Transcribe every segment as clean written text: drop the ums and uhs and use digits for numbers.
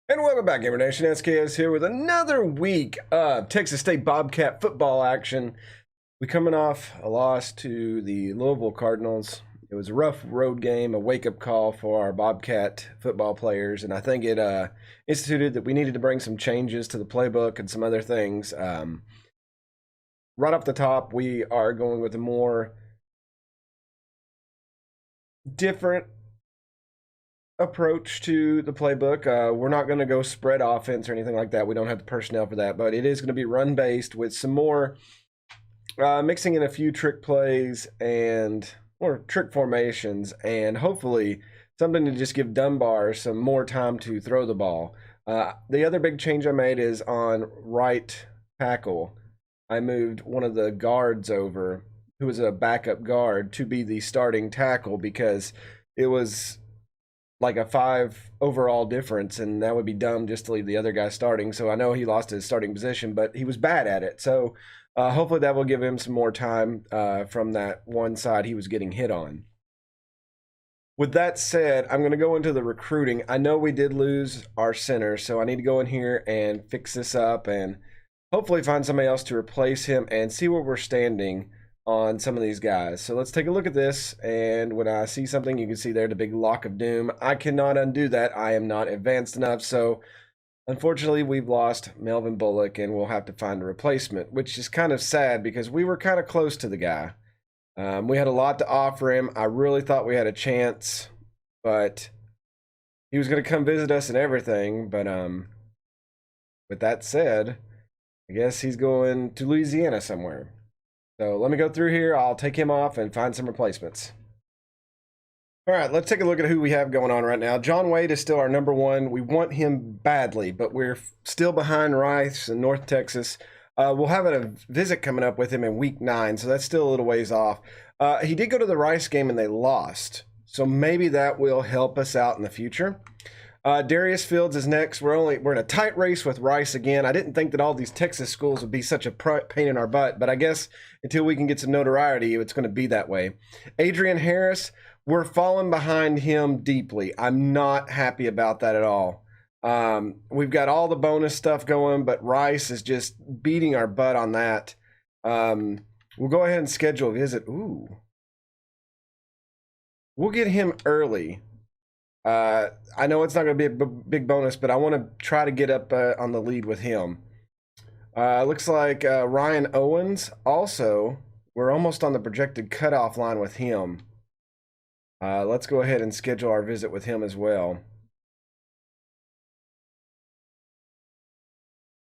And welcome back, Gamer Nation. SKS here with another week of Texas State Bobcat football action. We're coming off a loss to the Louisville Cardinals. It was a rough road game, a wake-up call for our Bobcat football players, and I think it instituted that we needed to bring some changes to the playbook and some other things. Right off the top, we are going with a more different approach to the playbook. We're not going to go spread offense or anything like that. We don't have the personnel for that, but it is going to be run based with some more mixing in a few trick plays and or trick formations, and hopefully something to just give Dunbar some more time to throw the ball. The other big change I made is on right tackle. I moved one of the guards over, who was a backup guard, to be the starting tackle because it was like a 5 overall difference, and that would be dumb just to leave the other guy starting. So I know he lost his starting position, but he was bad at it. So hopefully that will give him some more time from that one side he was getting hit on. With that said, I'm going to go into the recruiting. I know we did lose our center, so I need to go in here and fix this up and hopefully find somebody else to replace him and see where we're standing on some of these guys. So let's take a look at this, and when I see something, you can see there the big lock of doom. I cannot undo that. I am not advanced enough, so unfortunately we've lost Melvin Bullock, and we'll have to find a replacement, which is kind of sad because we were kind of close to the guy. We had a lot to offer him. I really thought we had a chance, but he was going to come visit us and everything. But with that said, I guess he's going to Louisiana somewhere. So let me go through here. I'll take him off and find some replacements. All right, let's take a look at who we have going on right now. John Wade is still our number one. We want him badly, but we're still behind Rice in North Texas. We'll have a visit coming up with him in week 9, so that's still a little ways off. He did go to the Rice game and they lost, so maybe that will help us out in the future. Darius Fields is next. We're in a tight race with Rice again. I didn't think that all these Texas schools would be such a pain in our butt, but I guess until we can get some notoriety, it's going to be that way. Adrian Harris, we're falling behind him deeply. I'm not happy about that at all. We've got all the bonus stuff going, but Rice is just beating our butt on that. We'll go ahead and schedule a visit. Ooh. We'll get him early. I know it's not going to be a big bonus, but I want to try to get up on the lead with him. Looks like Ryan Owens also. We're almost on the projected cutoff line with him. Let's go ahead and schedule our visit with him as well.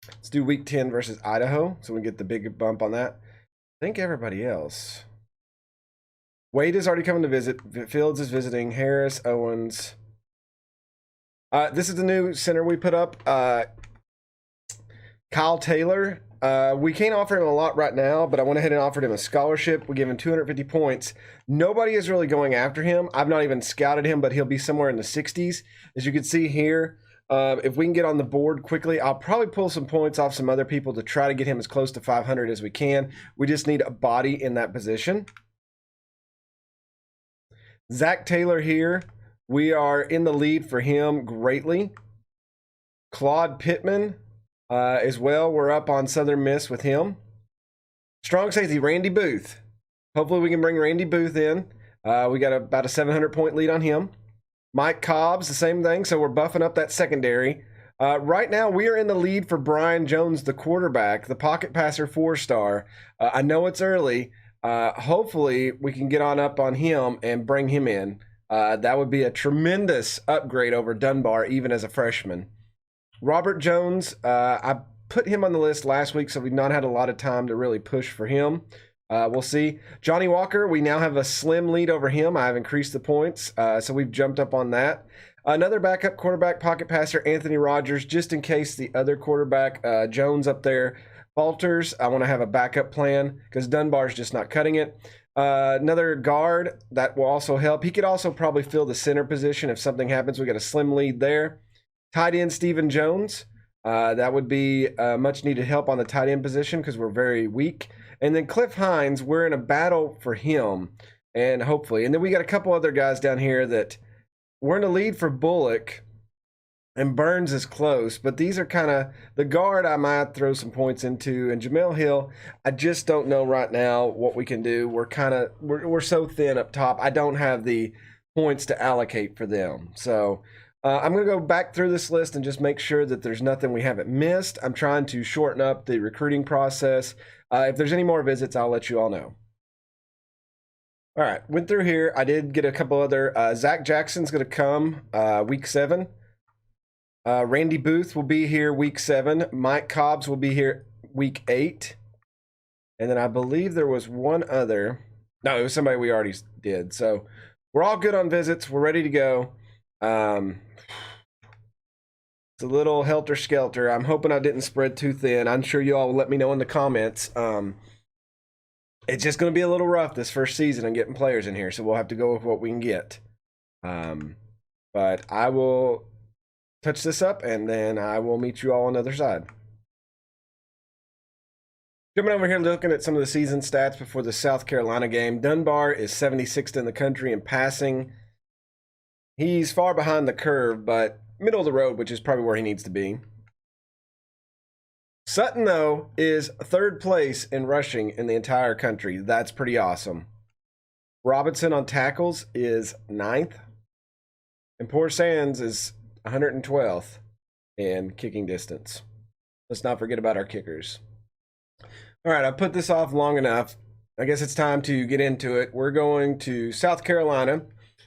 Let's do week 10 versus Idaho, so we get the big bump on that. I think everybody else. Wade is already coming to visit. Fields is visiting. Harris, Owens. This is the new center we put up. Kyle Taylor. We can't offer him a lot right now, but I went ahead and offered him a scholarship. We give him 250 points. Nobody is really going after him. I've not even scouted him, but he'll be somewhere in the 60s. As you can see here, if we can get on the board quickly, I'll probably pull some points off some other people to try to get him as close to 500 as we can. We just need a body in that position. Zach Taylor here. We are in the lead for him greatly. Claude Pittman as well. We're up on Southern Miss with him. Strong safety, Randy Booth. Hopefully we can bring Randy Booth in. We got about a 700-point lead on him. Mike Cobbs, the same thing, so we're buffing up that secondary. Right now, we are in the lead for Brian Jones, the quarterback, the pocket passer 4-star. I know it's early. Hopefully, we can get on up on him and bring him in. That would be a tremendous upgrade over Dunbar, even as a freshman. Robert Jones, I put him on the list last week, so we've not had a lot of time to really push for him. We'll see. Johnny Walker, we now have a slim lead over him. I've increased the points, so we've jumped up on that. Another backup quarterback, pocket passer, Anthony Rogers, just in case the other quarterback, Jones up there, falters. I want to have a backup plan because Dunbar's just not cutting it. Another guard, that will also help. He could also probably fill the center position if something happens. We got a slim lead there. Tight end, Stephen Jones. That would be much needed help on the tight end position because we're very weak. And then Cliff Hines, we're in a battle for him, and hopefully. And then we got a couple other guys down here that we're in the lead for Bullock. And Burns is close, but these are kind of the guard I might throw some points into. And Jamel Hill, I just don't know right now what we can do. We're so thin up top. I don't have the points to allocate for them. So I'm going to go back through this list and just make sure that there's nothing we haven't missed. I'm trying to shorten up the recruiting process. If there's any more visits, I'll let you all know. All right, went through here. I did get a couple other. Zach Jackson's going to come week 7. Randy Booth will be here week 7. Mike Cobbs will be here week 8. And then I believe there was one other. No, it was somebody we already did. So we're all good on visits. We're ready to go. It's a little helter-skelter. I'm hoping I didn't spread too thin. I'm sure you all will let me know in the comments. It's just going to be a little rough this first season and getting players in here. So we'll have to go with what we can get. But I will touch this up, and then I will meet you all on the other side. Jumping over here, looking at some of the season stats before the South Carolina game. Dunbar is 76th in the country in passing. He's far behind the curve, but middle of the road, which is probably where he needs to be. Sutton, though, is 3rd place in rushing in the entire country. That's pretty awesome. Robinson on tackles is 9th. And Poor Sands is 112th in kicking distance. Let's not forget about our kickers. All right, I've put this off long enough. I guess it's time to get into it. We're going to South Carolina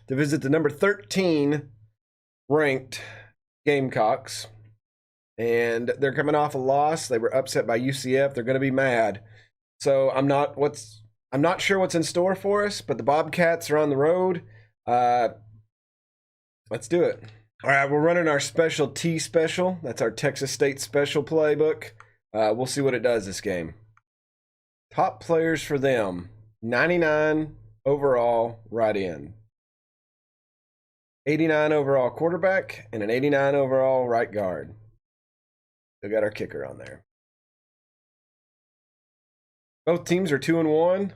to visit the number 13 ranked Gamecocks. And they're coming off a loss. They were upset by UCF. They're going to be mad. So I'm not sure what's in store for us, but the Bobcats are on the road. Let's do it. All right, we're running our special T special. That's our Texas State special playbook. We'll see what it does this game. Top players for them. 99 overall right end. 89 overall quarterback and an 89 overall right guard. We got our kicker on there. Both teams are 2-1.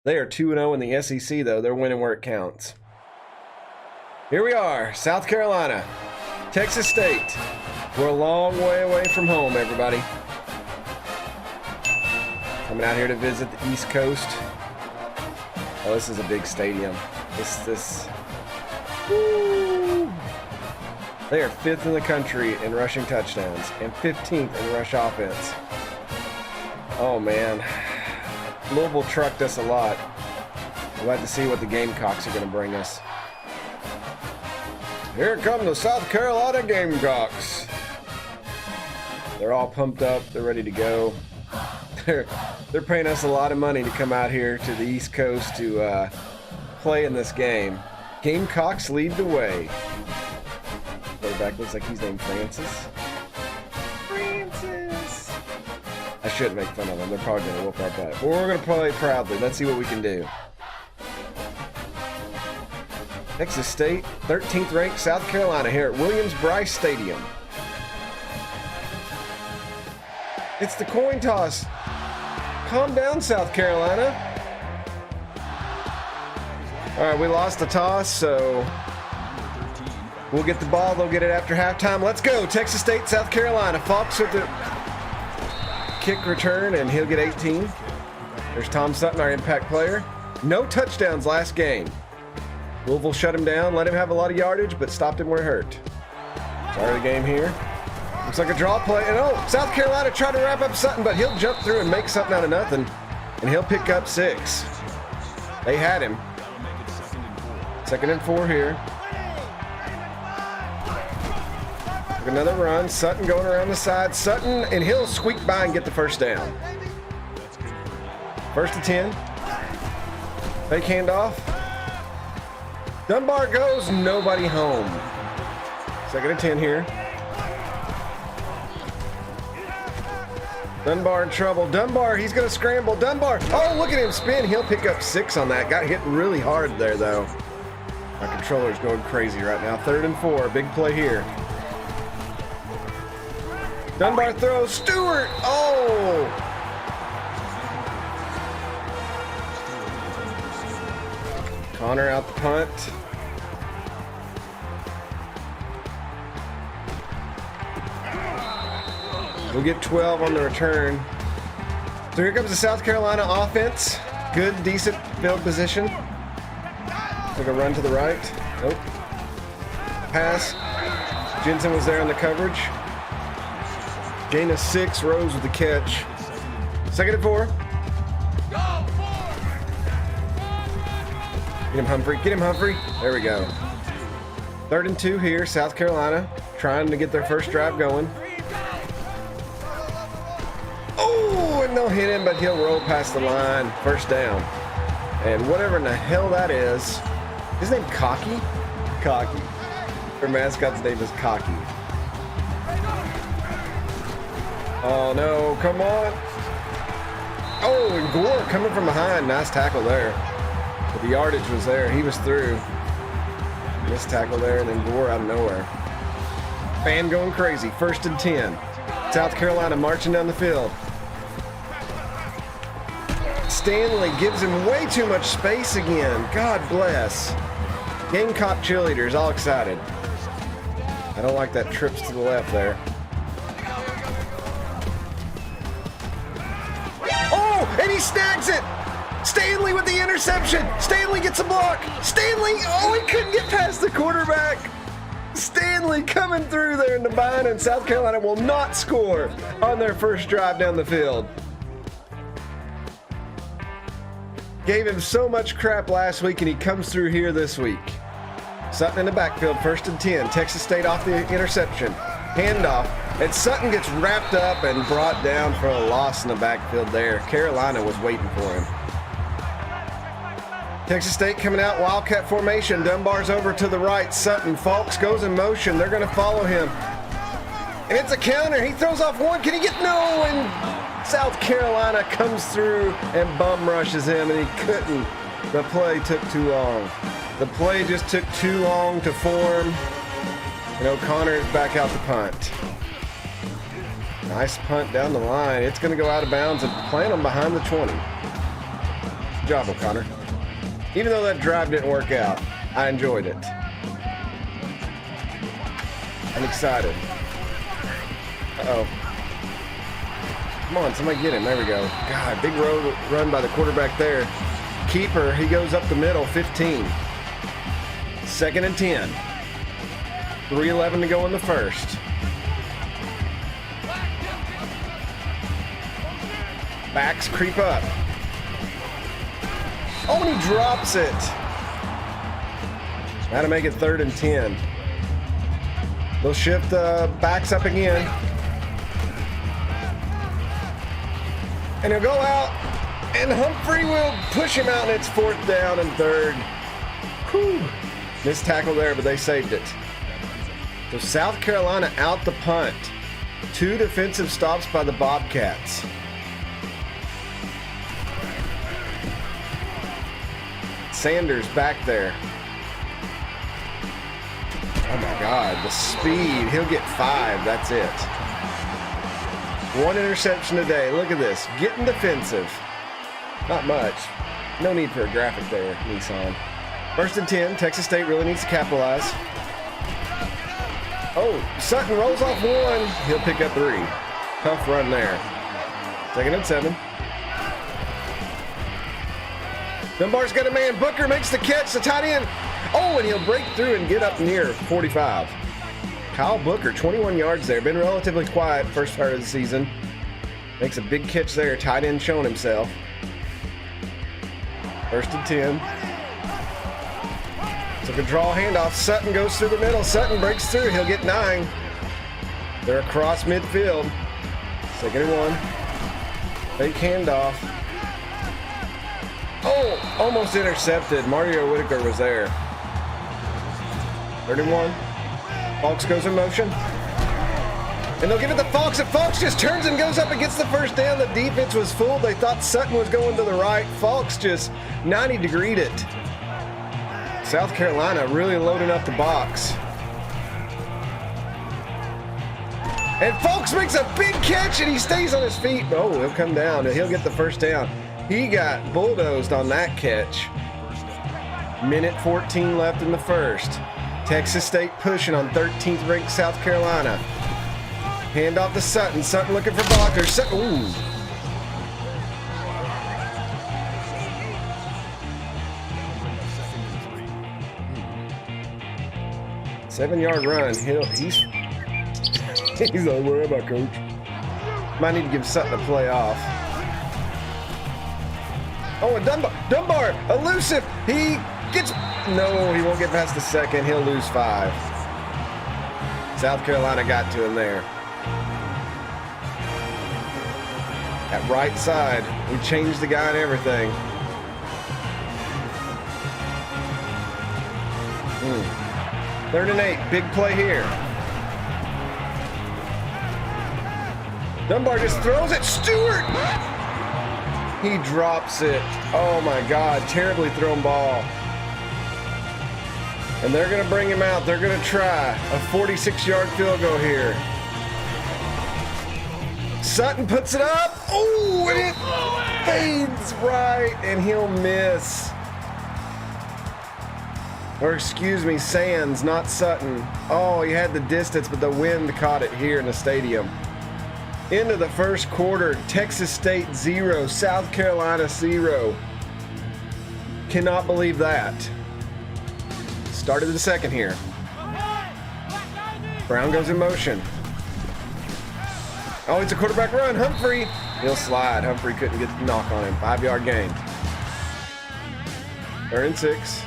They are 2-0 in the SEC, though. They're winning where it counts. Here we are, South Carolina, Texas State. We're a long way away from home, everybody. Coming out here to visit the East Coast. Oh, this is a big stadium. Woo. They are 5th in the country in rushing touchdowns and 15th in rush offense. Oh, man. Louisville trucked us a lot. We'll have to see what the Gamecocks are going to bring us. Here come the South Carolina Gamecocks. They're all pumped up. They're ready to go. They're paying us a lot of money to come out here to the East Coast to play in this game. Gamecocks lead the way. Quarterback looks like he's named Francis. Francis. I shouldn't make fun of them. They're probably going to whoop our butt. But we're going to play proudly. Let's see what we can do. Texas State, 13th ranked South Carolina here at Williams-Brice Stadium. It's the coin toss. Calm down, South Carolina. All right, we lost the toss, so we'll get the ball. They'll get it after halftime. Let's go. Texas State, South Carolina. Fox with the kick return, and he'll get 18. There's Tom Sutton, our impact player. No touchdowns last game. Louisville shut him down, let him have a lot of yardage, but stopped him where it hurt. Start of the game here. Looks like a draw play. And oh, South Carolina tried to wrap up Sutton, but he'll jump through and make something out of nothing. And he'll pick up 6. They had him. 2nd and 4 here. Took another run. Sutton going around the side. Sutton, and he'll squeak by and get the first down. 1st and 10. Fake handoff. Dunbar goes, nobody home. 2nd and 10 here. Dunbar in trouble. Dunbar, he's going to scramble. Dunbar, oh, look at him spin. He'll pick up 6 on that. Got hit really hard there, though. My controller's going crazy right now. 3rd and 4, big play here. Dunbar throws, Stewart, oh! Connor out the punt. We'll get 12 on the return. So here comes the South Carolina offense. Good, decent field position. Took a run to the right. Nope. Pass. Jensen was there on the coverage. Gain of 6, Rose with the catch. 2nd and 4. Get him, Humphrey. Get him, Humphrey. There we go. 3rd and 2 here. South Carolina trying to get their first drive going. Oh, and they'll hit him, but he'll roll past the line. 1st down. And whatever in the hell that is. His name Cocky? Cocky. Their mascot's name is Cocky. Oh no, come on. Oh, and Gore coming from behind. Nice tackle there. But the yardage was there. He was through. Missed tackle there, and then Gore out of nowhere. Fan going crazy. 1st and 10. South Carolina marching down the field. Stanley gives him way too much space again. God bless. Gamecock cheerleaders all excited. I don't like that trips to the left there. Oh, and he snags it. Stanley with the interception. Stanley gets a block. Stanley, oh, he couldn't get past the quarterback. Stanley coming through there in the bind, and South Carolina will not score on their first drive down the field. Gave him so much crap last week, and he comes through here this week. Sutton in the backfield, 1st and 10. Texas State off the interception. Handoff, and Sutton gets wrapped up and brought down for a loss in the backfield there. Carolina was waiting for him. Texas State coming out, Wildcat formation. Dunbar's over to the right. Sutton, Falks goes in motion. They're going to follow him. And it's a counter. He throws off one. Can he get? No, and South Carolina comes through and bum rushes him, and he couldn't. The play took too long. The play just took too long to form. And O'Connor is back out to punt. Nice punt down the line. It's going to go out of bounds and plant them behind the 20. Good job, O'Connor. Even though that drive didn't work out, I enjoyed it. I'm excited. Uh-oh. Come on, somebody get him. There we go. God, big run by the quarterback there. Keeper, he goes up the middle, 15. 2nd and 10. 3:11 to go in the first. Backs creep up. Oh, and he drops it. That'll make it 3rd and 10. They'll shift the backs up again. And he'll go out, and Humphrey will push him out, and it's 4th down and 3rd. Whew. Missed tackle there, but they saved it. So South Carolina out the punt. 2 defensive stops by the Bobcats. Sanders back there. Oh my God, the speed. He'll get 5, that's it. 1 interception a day. Look at this, getting defensive. Not much. No need for a graphic there, Nissan. 1st and 10, Texas State really needs to capitalize. Oh, Sutton rolls off 1. He'll pick up 3. Tough run there. 2nd and 7. Dunbar's got a man. Booker makes the catch. The tight end. Oh, and he'll break through and get up near 45. Kyle Booker, 21 yards there. Been relatively quiet first part of the season. Makes a big catch there. Tight end showing himself. 1st and 10. Took a draw handoff. Sutton goes through the middle. Sutton breaks through. He'll get 9. They're across midfield. 2nd and 1. Fake handoff. Oh, almost intercepted. Mario Whitaker was there. 3rd and 1. Falks goes in motion. And they'll give it to Falks, and Falks just turns and goes up and gets the 1st down. The defense was fooled. They thought Sutton was going to the right. Falks just 90-degreed it. South Carolina really loading up the box. And Falks makes a big catch, and he stays on his feet. Oh, he'll come down, and he'll get the 1st down. He got bulldozed on that catch. Minute 14 left in the first. Texas State pushing on 13th ranked South Carolina. Hand off to Sutton. Sutton looking for blockers. Sutton, ooh. 7-yard run. He's like, where am I, coach? Might need to give Sutton a play off. Oh, and Dunbar, elusive. He gets, no, he won't get past the second. He'll lose 5. South Carolina got to him there. At right side, we changed the guy and everything. 3rd and 8, big play here. Dunbar just throws it. Stewart! He drops it. Oh my God, terribly thrown ball. And they're gonna bring him out. They're gonna try a 46-yard field goal here. Sutton puts it up. Oh, and it fades right, and he'll miss. Or excuse me, Sands, not Sutton. Oh, he had the distance, but the wind caught it here in the stadium. Into the first quarter, Texas State 0, South Carolina 0. Cannot believe that. Started the second here. Brown goes in motion. Oh, it's a quarterback run. Humphrey, he'll slide. Humphrey couldn't get the knock on him. 5-yard gain. 3rd and 6.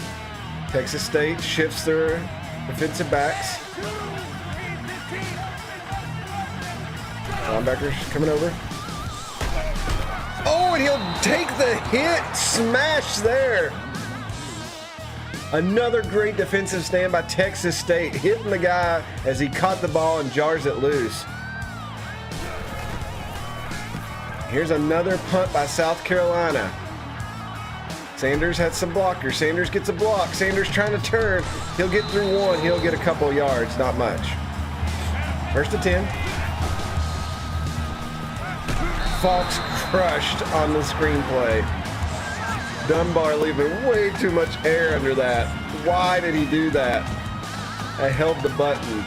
Texas State shifts their defensive backs. Linebackers coming over. Oh, and he'll take the hit. Smash there. Another great defensive stand by Texas State, hitting the guy as he caught the ball and jars it loose. Here's another punt by South Carolina. Sanders had some blockers. Sanders gets a block. Sanders trying to turn. He'll get through one. He'll get a couple yards, not much. 1st and 10. Fox crushed on the screenplay. Dunbar leaving way too much air under that. Why did he do that? I held the button.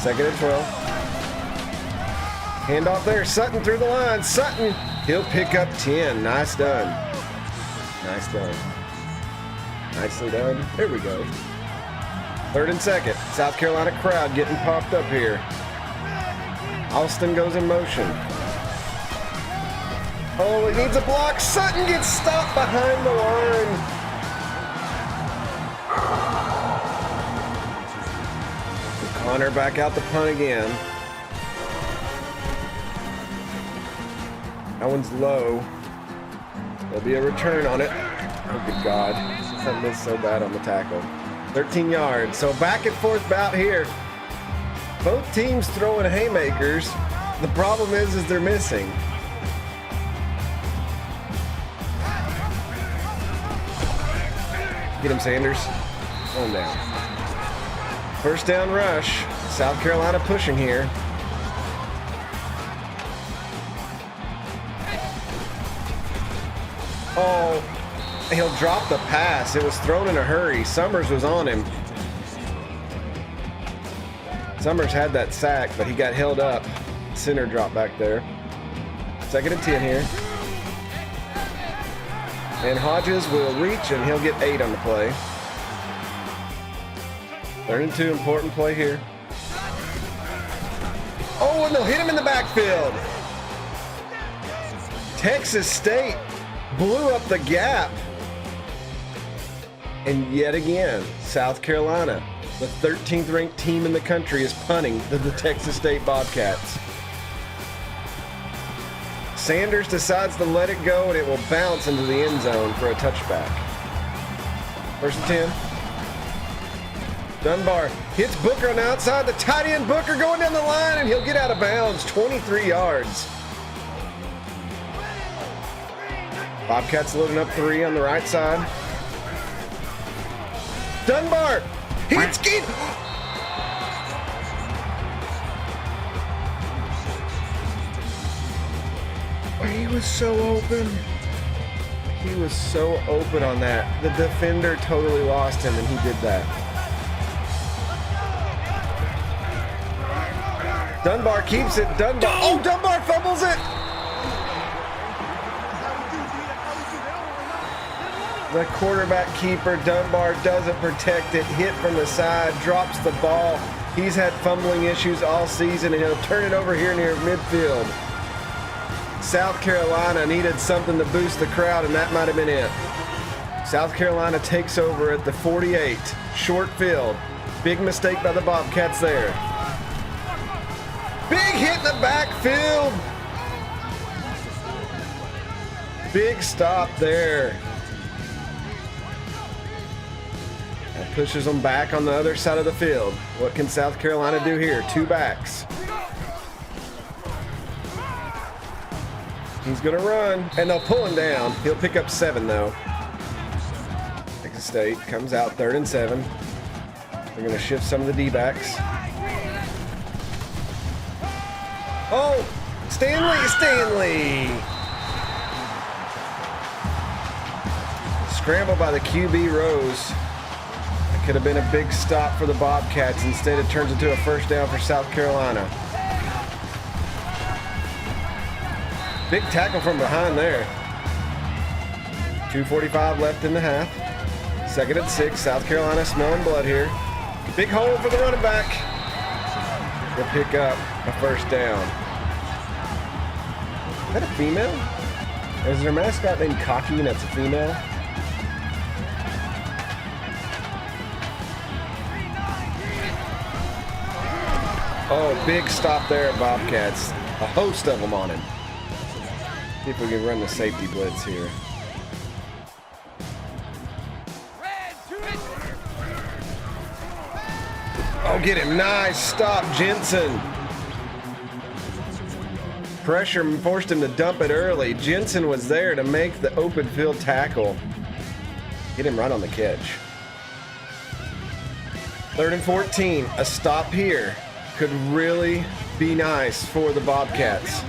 2nd and 12. Handoff there. Sutton through the line. Sutton, he'll pick up 10. Nice done. Nice done. Nicely done. There we go. 3rd and 2nd. South Carolina crowd getting popped up here. Austin goes in motion. Oh, he needs a block. Sutton gets stopped behind the line. Connor back out the punt again. That one's low. There'll be a return on it. Oh, good God. I missed so bad on the tackle. 13 yards. So back and forth bout here. Both teams throwing haymakers. The problem is they're missing. Get him, Sanders. On down. 1st down rush. South Carolina pushing here. Oh, he'll drop the pass. It was thrown in a hurry. Summers was on him. Summers had that sack, but he got held up. Center dropped back there. 2nd and 10 here. And Hodges will reach, and he'll get 8 on the play. 3rd and 2, important play here. Oh, and they'll hit him in the backfield. Texas State blew up the gap. And yet again, South Carolina, the 13th ranked team in the country, is punting the Texas State Bobcats. Sanders decides to let it go, and it will bounce into the end zone for a touchback. 1st and 10. Dunbar hits Booker on the outside. The tight end Booker going down the line, and he'll get out of bounds. 23 yards. Bobcats loading up 3 on the right side. Dunbar hits Keith. He was so open. He was so open on that. The defender totally lost him, and he did that. Dunbar keeps it. Dunbar. Oh, Dunbar fumbles it. The quarterback keeper, Dunbar, doesn't protect it. Hit from the side, drops the ball. He's had fumbling issues all season, and he'll turn it over here near midfield. South Carolina needed something to boost the crowd, and that might have been it. South Carolina takes over at the 48. Short field. Big mistake by the Bobcats there. Big hit in the backfield. Big stop there. That pushes them back on the other side of the field. What can South Carolina do here? 2 backs. He's going to run, and they'll pull him down. He'll pick up 7, though. Texas State comes out 3rd and 7. They're going to shift some of the D-backs. Oh, Stanley! Scramble by the QB Rose. It could have been a big stop for the Bobcats. Instead, it turns into a first down for South Carolina. Big tackle from behind there. 2:45 left in the half. 2nd and 6. South Carolina smelling blood here. Big hole for the running back. They'll pick up a first down. Is that a female? Is their mascot named Cocky and that's a female? Oh, big stop there at Bobcats. A host of them on him. See if we can run the safety blitz here. Oh, get him. Nice stop, Jensen. Pressure forced him to dump it early. Jensen was there to make the open field tackle. Get him right on the catch. 3rd and 14. A stop here could really be nice for the Bobcats.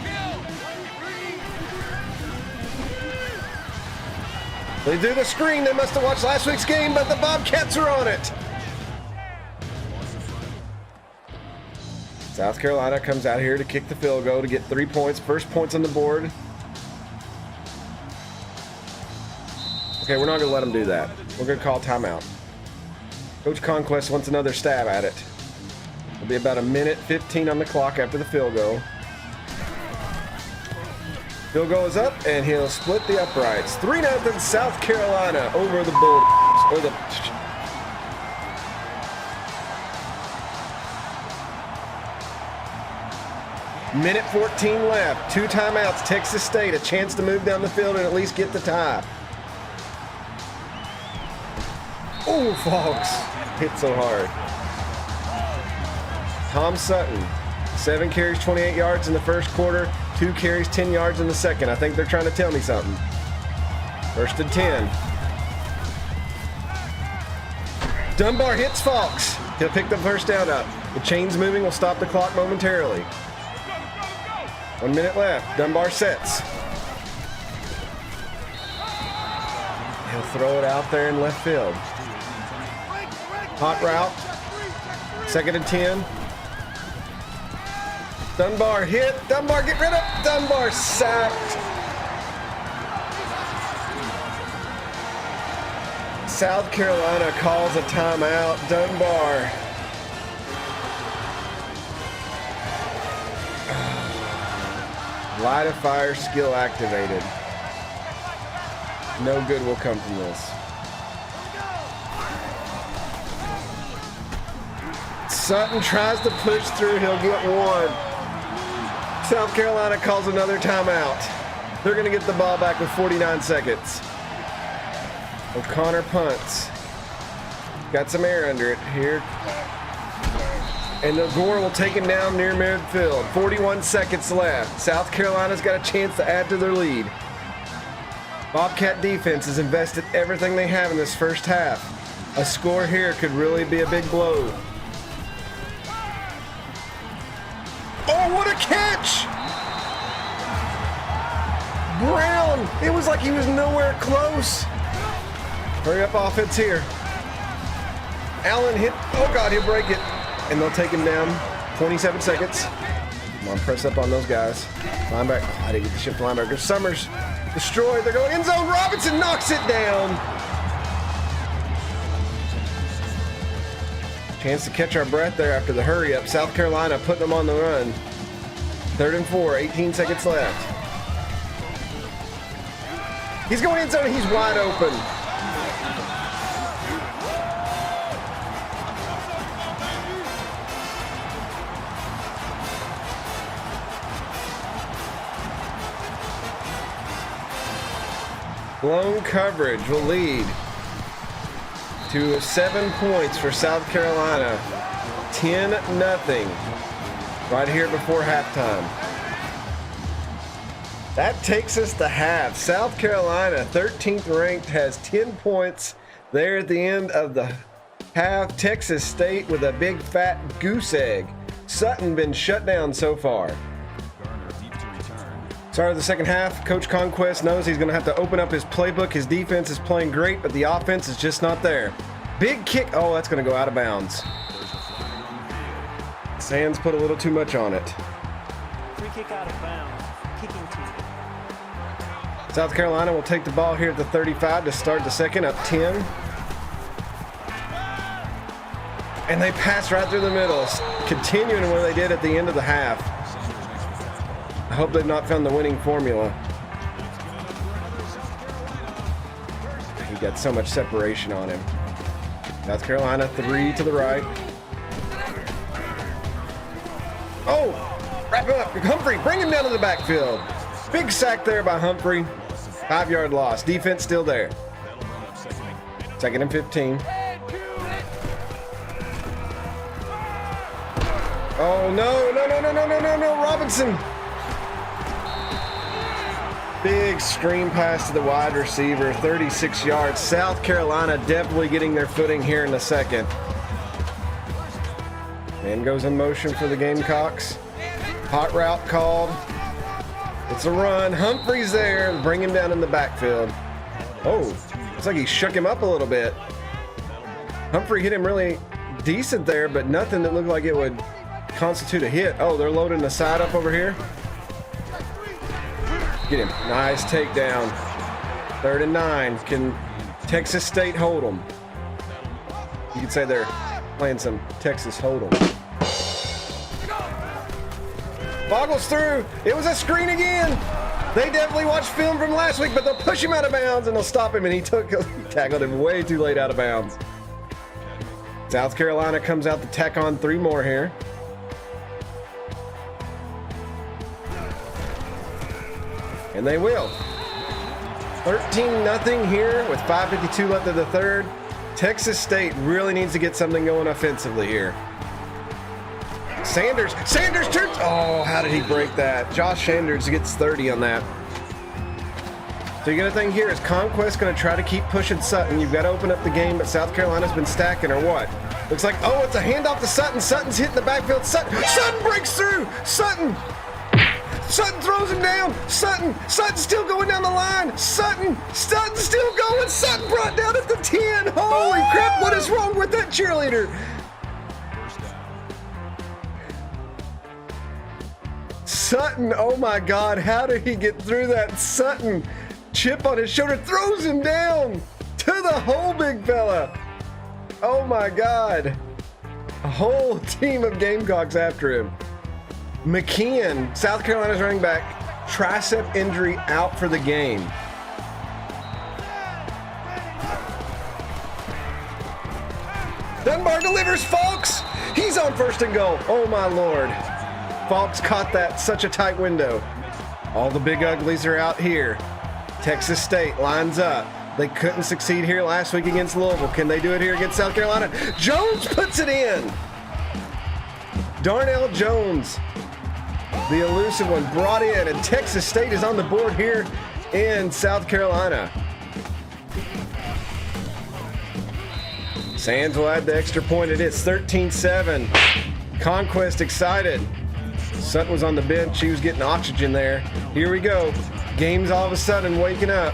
They do the screen. They must have watched last week's game, but the Bobcats are on it. South Carolina comes out here to kick the field goal to get 3 points. First points on the board. Okay, we're not going to let them do that. We're going to call timeout. Coach Conquest wants another stab at it. It'll be about 1:15 on the clock after the field goal. Field goal is up, and he'll split the uprights. 3-0 South Carolina over the Bulldogs. Or the... Minute 14 left. 2 timeouts. Texas State, a chance to move down the field and at least get the tie. Oh, Fox hit so hard. Tom Sutton, 7 carries, 28 yards in the first quarter. 2 carries, 10 yards in the second. I think they're trying to tell me something. 1st and 10. Dunbar hits Fox. He'll pick the first down up. The chain's moving will stop the clock momentarily. 1 minute left. Dunbar sets. He'll throw it out there in left field. Hot route. 2nd and 10. Dunbar hit. Dunbar get rid of. Dunbar sacked. South Carolina calls a timeout. Dunbar. Light of fire skill activated. No good will come from this. Sutton tries to push through. He'll get 1. South Carolina calls another timeout. They're going to get the ball back with 49 seconds. O'Connor punts. Got some air under it here. And Gore will take him down near midfield. 41 seconds left. South Carolina's got a chance to add to their lead. Bobcat defense has invested everything they have in this first half. A score here could really be a big blow. Oh, what a catch! Brown! It was like he was nowhere close. Hurry up offense here. Allen hit. Oh, God, he'll break it. And they'll take him down. 27 seconds. Come on, press up on those guys. Linebacker. Oh, I didn't get the shift linebacker. Summers destroyed. They're going end zone. Robinson knocks it down. Chance to catch our breath there after the hurry up. South Carolina putting them on the run. 3rd and 4, 18 seconds left. He's going end zone. He's wide open. Blown coverage will lead to 7 points for South Carolina. 10-0 right here before halftime. That takes us to half. South Carolina, 13th ranked, has 10 points there at the end of the half. Texas State with a big fat goose egg. Sutton been shut down so far. Start of the second half, Coach Conquest knows he's going to have to open up his playbook. His defense is playing great, but the offense is just not there. Big kick. Oh, that's going to go out of bounds. Sands put a little too much on it. Free kick out of bounds. Kicking team. South Carolina will take the ball here at the 35 to start the second, up 10. And they pass right through the middle, continuing where they did at the end of the half. I hope they've not found the winning formula. He got so much separation on him. South Carolina, 3 to the right. Oh, wrap him up. Humphrey, bring him down to the backfield. Big sack there by Humphrey. 5-yard loss. Defense still there. 2nd and 15. Oh, no. Robinson. Big screen pass to the wide receiver, 36 yards. South Carolina definitely getting their footing here in the second. Man goes in motion for the Gamecocks. Hot route called. It's a run. Humphrey's there. Bring him down in the backfield. Oh, looks like he shook him up a little bit. Humphrey hit him really decent there, but nothing that looked like it would constitute a hit. Oh, they're loading the side up over here. Get him. Nice takedown. 3rd and 9. Can Texas State hold them? You could say they're playing some Texas Hold'em. Boggles through. It was a screen again. They definitely watched film from last week, but they'll push him out of bounds and they'll stop him, and he tackled him way too late out of bounds. South Carolina comes out to tack on 3 more here. And they will. 13-0 here with 5:52 left of the third. Texas State really needs to get something going offensively here. Sanders turns. Oh, how did he break that? Josh Sanders gets 30 on that. So you got a thing here. Is Conquest going to try to keep pushing Sutton? You've got to open up the game, but South Carolina's been stacking, or what? Looks like, oh, it's a handoff to Sutton. Sutton's hitting the backfield. Sutton breaks through. Sutton throws him down. Sutton's still going down the line. Sutton's still going. Sutton brought down at the 10. Holy crap, what is wrong with that cheerleader? Sutton, oh my God, how did he get through that? Sutton, chip on his shoulder, throws him down to the hole, big fella. Oh my God. A whole team of Gamecocks after him. McKeon, South Carolina's running back, tricep injury, out for the game. Dunbar delivers. Falks, he's on 1st and goal. Oh my Lord. Falks caught that, such a tight window. All the big uglies are out here. Texas State lines up. They couldn't succeed here last week against Louisville. Can they do it here against South Carolina? Jones puts it in. Darnell Jones, the elusive one, brought in, and Texas State is on the board here in South Carolina. Sands will add the extra point. It is 13-7. Conquest excited. Sutton was on the bench. She was getting oxygen there. Here we go. Game's all of a sudden waking up.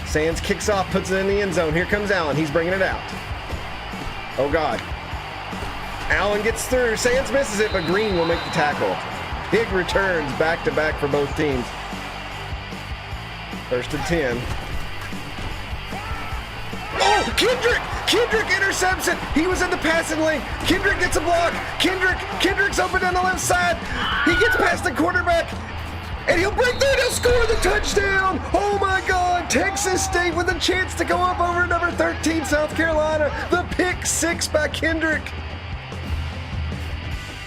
Sands kicks off, puts it in the end zone. Here comes Allen. He's bringing it out. Oh, God. Allen gets through. Sands misses it, but Green will make the tackle. big returns back-to-back for both teams. First and 10. Oh, Kendrick intercepts it. He was in the passing lane. Kendrick gets a block. Kendrick's open on the left side. He gets past the quarterback, and he'll break through and he'll score the touchdown. Oh my God, Texas State with a chance to go up over number 13, South Carolina. The pick six by Kendrick.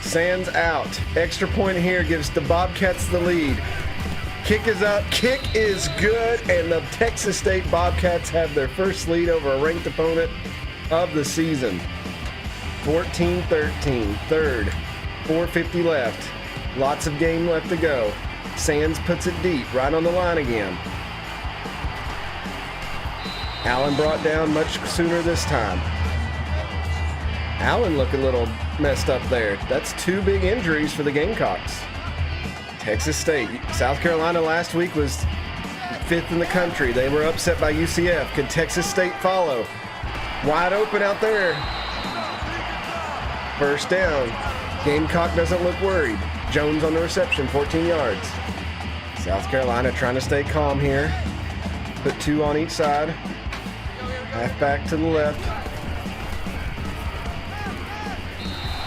Sands out. Extra point here gives the Bobcats the lead. Kick is up, kick is good, and the Texas State Bobcats have their first lead over a ranked opponent of the season. 14-13, third, 4:50 left. Lots of game left to go. Sands puts it deep, right on the line again. Allen brought down much sooner this time. Allen looked a little messed up there. That's two big injuries for the Gamecocks. Texas State. South Carolina last week was fifth in the country. They were upset by UCF. Could Texas State follow? Wide open out there. First down. Gamecock doesn't look worried. Jones on the reception, 14 yards. South Carolina trying to stay calm here. Put two on each side. Halfback to the left.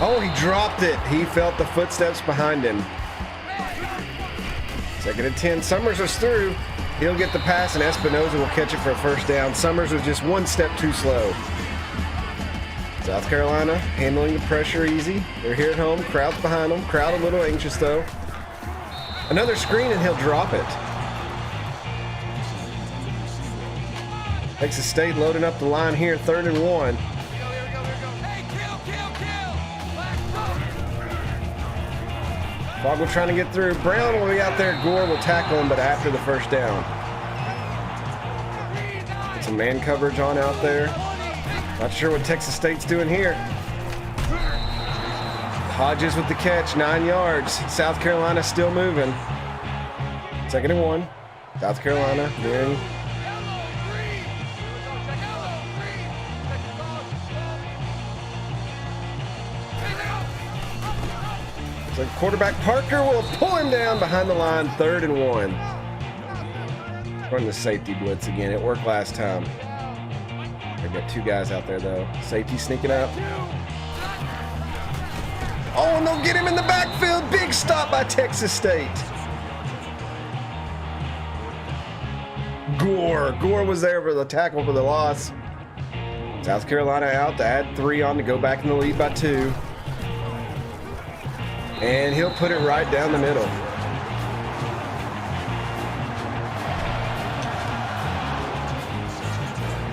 Oh, he dropped it. He felt the footsteps behind him. Second and 10. Summers was through. He'll get the pass, and Espinoza will catch it for a first down. Summers was just one step too slow. South Carolina handling the pressure easy. They're here at home. Crowd's behind them. Crowd a little anxious, though. Another screen, and he'll drop it. Texas State loading up the line here, 3rd and 1. Boggle trying to get through. Brown will be out there. Gore will tackle him, but after the first down. Get some man coverage on out there. Not sure what Texas State's doing here. Hodges with the catch, 9 yards. South Carolina still moving. 2nd and 1. South Carolina nearing. So quarterback Parker will pull him down behind the line, 3rd and 1. Running the safety blitz again. It worked last time. They've got two guys out there, though. Safety sneaking up. Oh, and they'll get him in the backfield. Big stop by Texas State. Gore was there for the tackle for the loss. South Carolina out to add 3 on to go back in the lead by 2. And he'll put it right down the middle.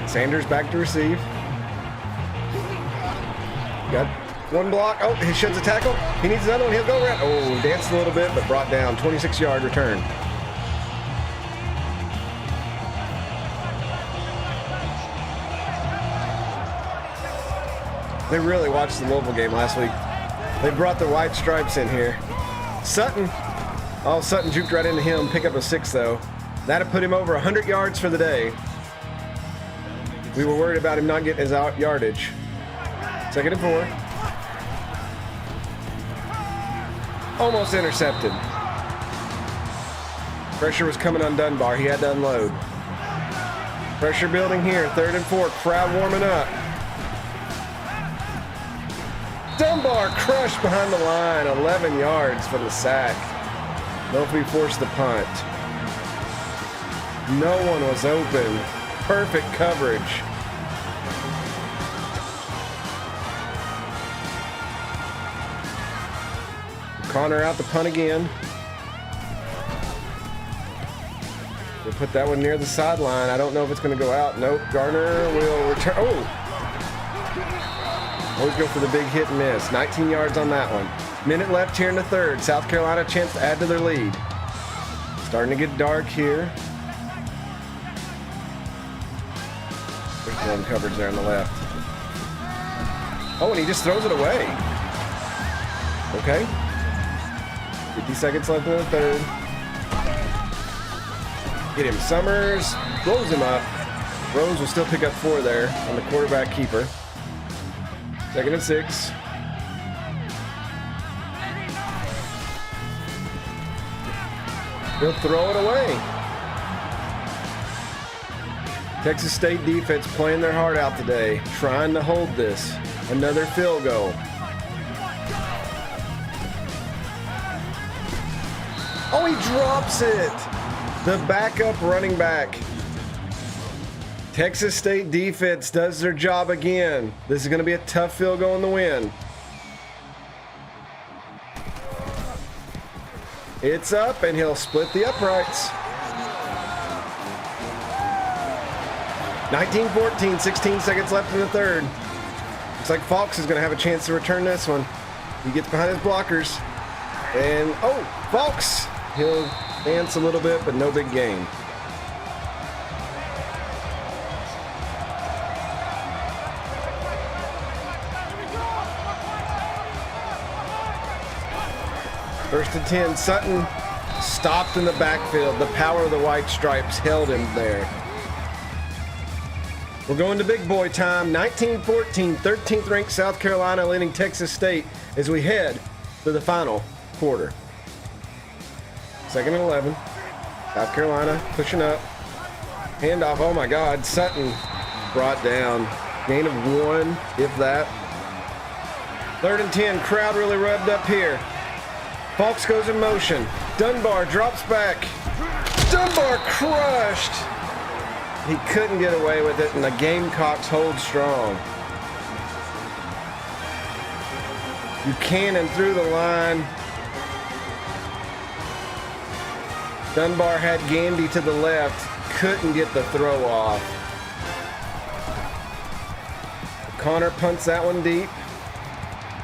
Sanders back to receive. Got one block. Oh, he sheds a tackle. He needs another one. He'll go around. Oh, danced a little bit, but brought down. 26-yard return. They really watched the Louisville game last week. They brought the white stripes in here. Sutton juked right into him. Pick up a 6, though. That'd put him over 100 yards for the day. We were worried about him not getting his yardage. 2nd and 4. Almost intercepted. Pressure was coming on Dunbar. He had to unload. Pressure building here. 3rd and 4. Crowd warming up. Dunbar crushed behind the line, 11 yards for the sack. Nobody forced the punt. No one was open. Perfect coverage. Connor out the punt again. We'll put that one near the sideline. I don't know if it's going to go out. Nope. Garner will return. Oh! Always go for the big hit and miss. 19 yards on that one. Minute left here in the 3rd. South Carolina a chance to add to their lead. Starting to get dark here. There's one coverage there on the left. Oh, and he just throws it away. Okay. 50 seconds left in the 3rd. Get him. Summers blows him up. Rose will still pick up 4 there on the quarterback keeper. 2nd and 6. He'll throw it away. Texas State defense playing their heart out today, trying to hold this. Another field goal. Oh, he drops it. The backup running back. Texas State defense does their job again. This is going to be a tough field goal in the win. It's up, and he'll split the uprights. 19-14, 16 seconds left in the third. Looks like Fox is going to have a chance to return this one. He gets behind his blockers. And, oh, Fox! He'll dance a little bit, but no big gain. First and 10, Sutton stopped in the backfield. The power of the white stripes held him there. We're going to big boy time. 19-14, 13th ranked South Carolina leading Texas State as we head to the final quarter. Second and 11. South Carolina pushing up. Handoff, oh my God, Sutton brought down. Gain of 1, if that. Third and 10, crowd really rubbed up here. Fox goes in motion. Dunbar drops back. Dunbar crushed. He couldn't get away with it, and the Gamecocks hold strong. Buchanan through the line. Dunbar had Gandy to the left. Couldn't get the throw off. Connor punts that one deep.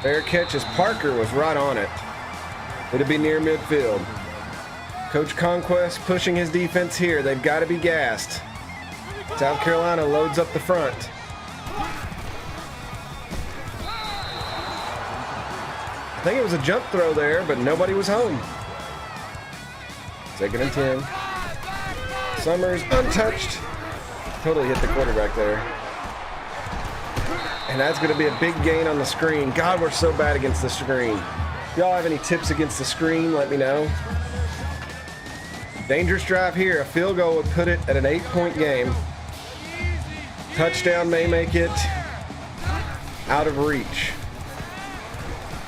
Fair catch as Parker was right on it. It'll be near midfield. Coach Conquest pushing his defense here. They've got to be gassed. South Carolina loads up the front. I think it was a jump throw there, but nobody was home. Second and 10. Summers untouched. Totally hit the quarterback there. And that's going to be a big gain on the screen. God, we're so bad against the screen. If y'all have any tips against the screen, let me know. Dangerous drive here. A field goal would put it at an 8-point game. Touchdown may make it out of reach.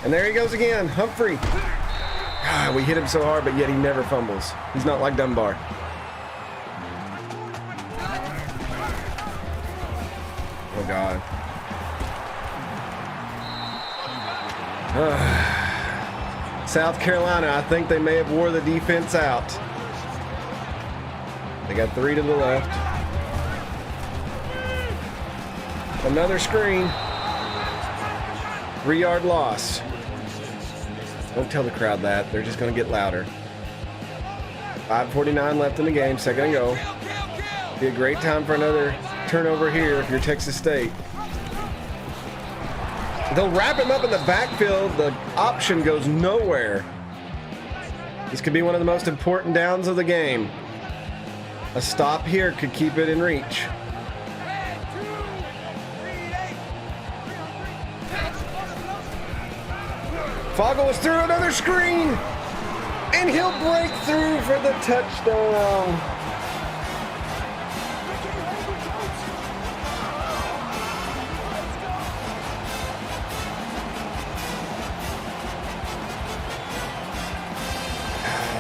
And there he goes again. Humphrey. God, we hit him so hard, but yet he never fumbles. He's not like Dunbar. Oh, God. South Carolina, I think they may have wore the defense out. They got 3 to the left. Another screen. 3-yard loss. Don't tell the crowd that. They're just going to get louder. 5:49 left in the game. Second and goal. Be a great time for another turnover here if you're Texas State. They'll wrap him up in the backfield. The option goes nowhere. This could be one of the most important downs of the game. A stop here could keep it in reach. Fogel is through another screen, and he'll break through for the touchdown.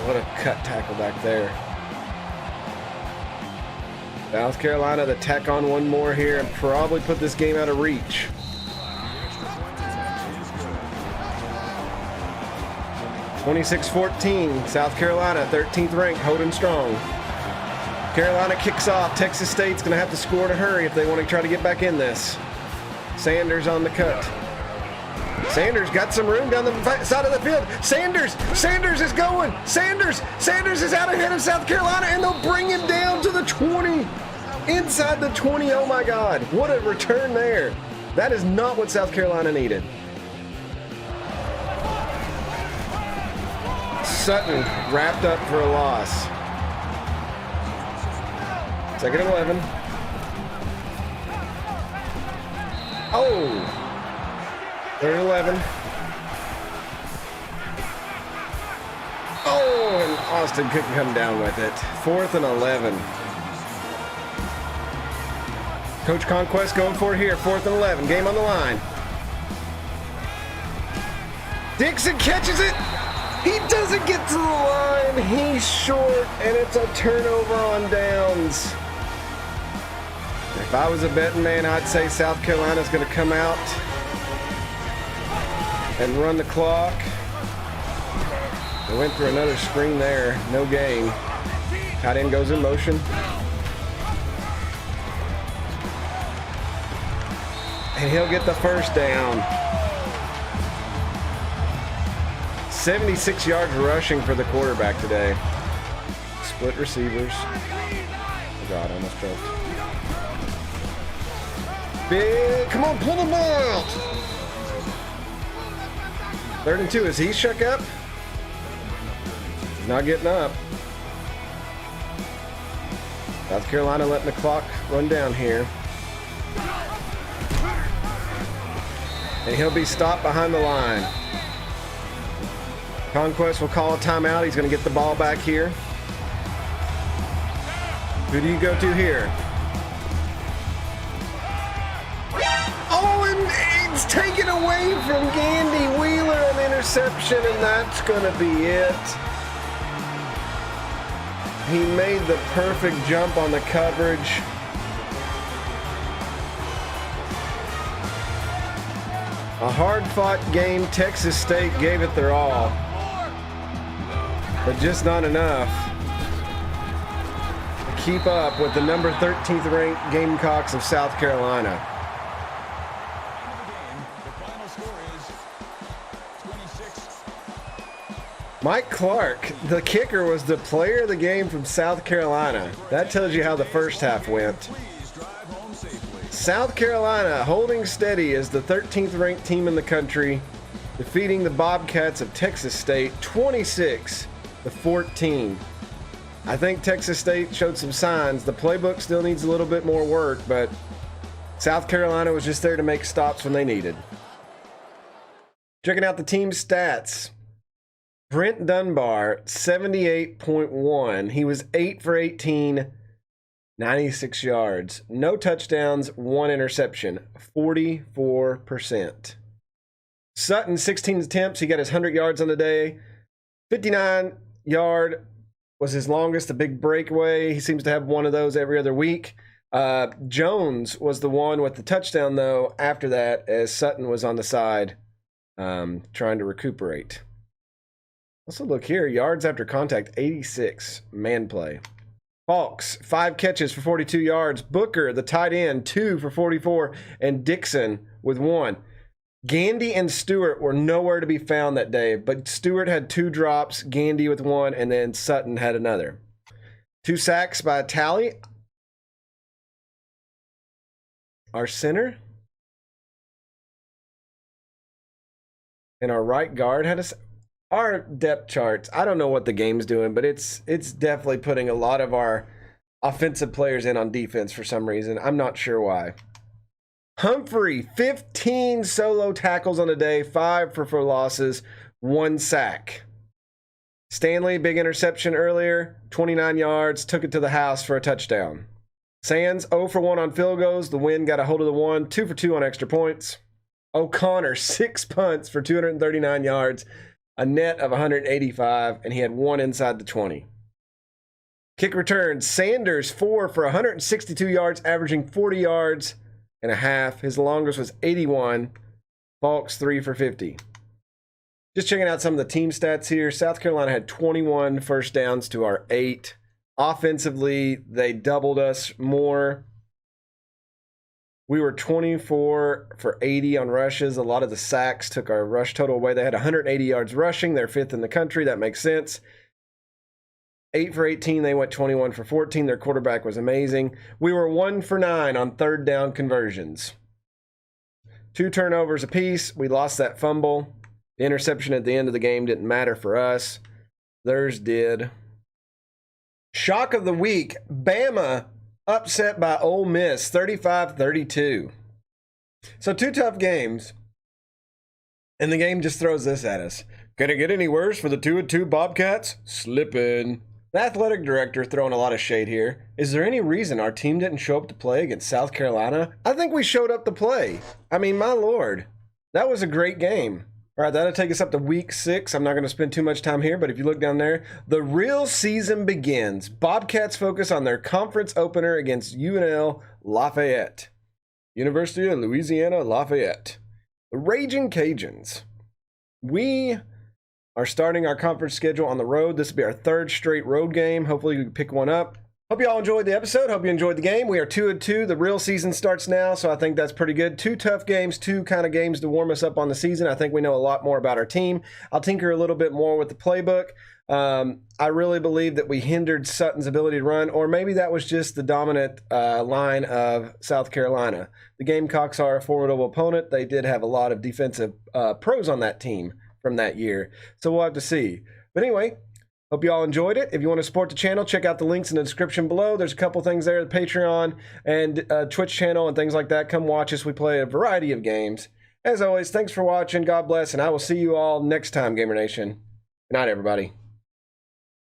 What a cut tackle back there. South Carolina to tack on one more here and probably put this game out of reach. (26-14), South Carolina, 13th ranked, holding strong. Carolina kicks off. Texas State's going to have to score to hurry if they want to try to get back in this. Sanders on the cut. Sanders got some room down the side of the field. Sanders is going. Sanders is out ahead of South Carolina, and they'll bring him down to the 20. Inside the 20, oh my God. What a return there. That is not what South Carolina needed. Sutton wrapped up for a loss. Second and 11. Oh! Third and 11. Oh, and Austin couldn't come down with it. 4th and 11. Coach Conquest going for it here. 4th and 11. Game on the line. Dixon catches it. He doesn't get to the line. He's short, and it's a turnover on downs. If I was a betting man, I'd say South Carolina's going to come out and run the clock. They went through another screen there. No gain. Tight end goes in motion. And he'll get the first down. 76 yards rushing for the quarterback today. Split receivers. Oh God, I almost choked. Big, come on, pull the ball out. 3rd and 2, is he shook up? He's not getting up. South Carolina letting the clock run down here. And he'll be stopped behind the line. Conquest will call a timeout. He's going to get the ball back here. Who do you go to here? Oh, and it's taken away from Gandy Wheeler, an interception, and that's going to be it. He made the perfect jump on the coverage. A hard-fought game. Texas State gave it their all, but just not enough to keep up with the number 13th ranked Gamecocks of South Carolina. Mike Clark, the kicker, was the player of the game from South Carolina. That tells you how the first half went. South Carolina holding steady as the 13th ranked team in the country, defeating the Bobcats of Texas State 26-14. I think Texas State showed some signs. The playbook still needs a little bit more work, but South Carolina was just there to make stops when they needed. Checking out the team stats. Brent Dunbar, 78.1. He was 8 for 18, 96 yards. No touchdowns, 1 interception, 44%. Sutton, 16 attempts. He got his 100 yards on the day. 59-yard was his longest, a big breakaway. He seems to have one of those every other week. Jones was the one with the touchdown, though, after that, as Sutton was on the side trying to recuperate. Also, look here, yards after contact, 86, man play. Falks, 5 catches for 42 yards. Booker, the tight end, 2 for 44, and Dixon with 1. Gandy and Stewart were nowhere to be found that day, but Stewart had 2 drops, Gandy with 1, and then Sutton had another. 2 sacks by Talley. Our center and our right guard had a... Our depth charts, I don't know what the game's doing, but it's definitely putting a lot of our offensive players in on defense for some reason. I'm not sure why. Humphrey, 15 solo tackles on the day, 5 for 4 losses, 1 sack. Stanley, big interception earlier, 29 yards, took it to the house for a touchdown. Sands, 0 for 1 on field goals. The Wind got a hold of the 1, 2 for 2 on extra points. O'Connor, 6 punts for 239 yards. A net of 185, and he had 1 inside the 20. Kick returns, Sanders, 4 for 162 yards, averaging 40 yards and a half. His longest was 81. Falks, 3 for 50. Just checking out some of the team stats here. South Carolina had 21 first downs to our 8. Offensively, they doubled us more. We were 24 for 80 on rushes. A lot of the sacks took our rush total away. They had 180 yards rushing. They're 5th in the country. That makes sense. 8 for 18. They went 21 for 14. Their quarterback was amazing. We were 1 for 9 on 3rd down conversions. 2 turnovers apiece. We lost that fumble. The interception at the end of the game didn't matter for us. Theirs did. Shock of the week. Bama upset by Ole Miss, 35-32. So 2 tough games. And the game just throws this at us. Can it get any worse for the 2-2 Bobcats? Slippin'. The athletic director throwing a lot of shade here. Is there any reason our team didn't show up to play against South Carolina? I think we showed up to play. I mean, my lord. That was a great game. All right, that'll take us up to week 6. I'm not going to spend too much time here, but if you look down there, the real season begins. Bobcats focus on their conference opener against UNL Lafayette. University of Louisiana Lafayette. The Raging Cajuns. We are starting our conference schedule on the road. This will be our 3rd straight road game. Hopefully we can pick one up. Hope you all enjoyed the episode. Hope you enjoyed the game. We are 2-2. The real season starts now, so I think that's pretty good. 2 tough games, 2 kind of games to warm us up on the season. I think we know a lot more about our team. I'll tinker a little bit more with the playbook. I really believe that we hindered Sutton's ability to run, or maybe that was just the dominant line of South Carolina. The Gamecocks are a formidable opponent. They did have a lot of defensive pros on that team from that year, so we'll have to see. But anyway, hope you all enjoyed it. If you want to support the channel, check out the links in the description below. There's a couple things there, the Patreon and Twitch channel and things like that. Come watch us. We play a variety of games. As always, thanks for watching. God bless, and I will see you all next time, Gamer Nation. Good night, everybody.